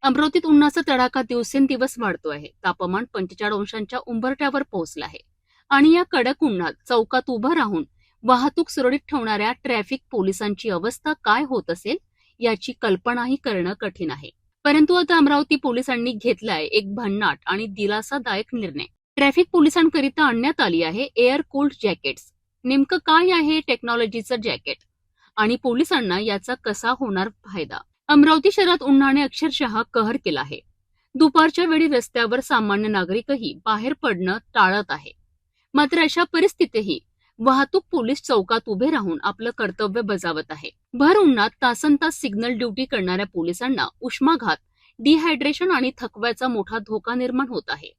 अमरावतीत उन्हाचा तडाखा दिवसेंदिवस वाढतो आहे. तापमान 45 अंशांच्या उंबरठ्यावर पोहोचलं आहे आणि या कडक उन्हात चौकात उभं राहून वाहतूक सुरळीत ठेवणाऱ्या ट्रॅफिक पोलिसांची अवस्था काय होत असेल याची कल्पनाही करणं कठीण आहे. परंतु आता अमरावती पोलिसांनी घेतलाय एक भन्नाट आणि दिलासादायक निर्णय. ट्रॅफिक पोलिसांकरिता आणण्यात आली आहे एअर कूल्ड जॅकेट्स. नेमकं काय आहे टेक्नॉलॉजीचं जॅकेट आणि पोलिसांना याचा कसा होणार फायदा? अमरावती शहरात उन्हाने अक्षरशः कहर केला आहे. दुपारच्या वेळी रस्त्यावर सामान्य नागरिकही बाहेर पडणं टाळत आहे. मात्र अशा परिस्थितीतही वाहतूक पोलीस चौकात उभे राहून आपलं कर्तव्य बजावत आहे. भर उन्हात तासनतास सिग्नल ड्युटी करणाऱ्या पोलिसांना उष्माघात, डिहायड्रेशन आणि थकव्याचा मोठा धोका निर्माण होत आहे.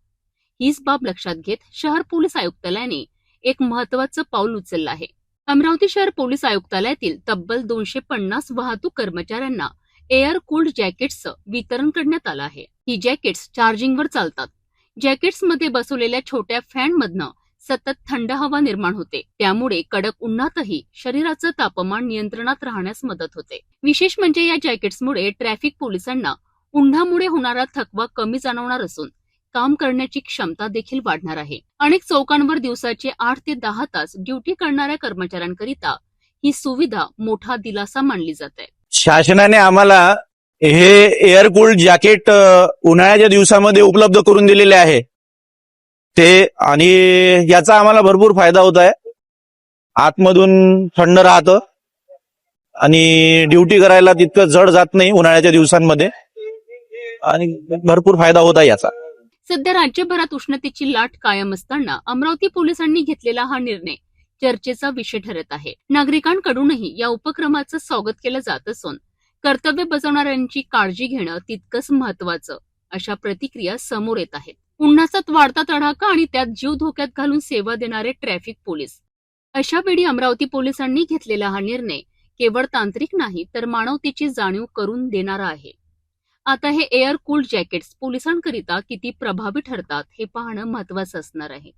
हीच बाब लक्षात घेत शहर पोलीस आयुक्तालयाने एक महत्वाचं पाऊल उचललं आहे. अमरावती शहर पोलीस आयुक्तालयातील तब्बल 250 वाहतूक कर्मचाऱ्यांना एअर कूल्ड जॅकेट्सचं वितरण करण्यात आलं आहे. ही जॅकेट्स चार्जिंगवर चालतात. जॅकेट्समध्ये बसवलेल्या छोट्या फॅनमधनं सतत थंड हवा निर्माण होते. त्यामुळे कडक उन्हातही शरीराचं तापमान नियंत्रणात राहण्यास मदत होते. विशेष म्हणजे या जॅकेट्समुळे ट्रॅफिक पोलिसांना उन्हामुळे होणारा थकवा कमी जाणवणार असून काम करण्याची क्षमता देखील वाढणार आहे. अनेक चौकांवर दिवसाचे 8 ते 10 तास ड्युटी करणाऱ्या कर्मचाऱ्यांकरिता ही सुविधा मोठा दिलासा मानली जाते. शासनाने आम्हाला हे एअर कूल्ड जॅकेट उन्हाळ्याच्या दिवसामध्ये उपलब्ध करून दिलेले आहे ते, आणि याचा आम्हाला भरपूर फायदा होत आहे. आतमधून थंड राहतं आणि ड्युटी करायला तितकं जड जात नाही उन्हाळ्याच्या दिवसांमध्ये, आणि भरपूर फायदा होत आहे याचा. सध्या राज्यभरात उष्णतेची लाट कायम असताना अमरावती पोलिसांनी घेतलेला हा निर्णय चर्चेचा विषय ठरत आहे. नागरिकांकडूनही या उपक्रमाचं स्वागत केलं जात असून कर्तव्य बजावणाऱ्यांची काळजी घेणं तितकंच महत्वाचं अशा प्रतिक्रिया समोर येत आहेत. उन्हाचा वाढता तडाखा आणि त्यात जीव धोक्यात घालून सेवा देणारे ट्रॅफिक पोलीस. अशा वेळी अमरावती पोलिसांनी घेतलेला हा निर्णय केवळ तांत्रिक नाही तर मानवतेची जाणीव करून देणारा आहे. आता हे एअर कूल्ड जॅकेट्स पोलिसांकरिता किती प्रभावी ठरतात हे पाहणं महत्वाचं असणार आहे.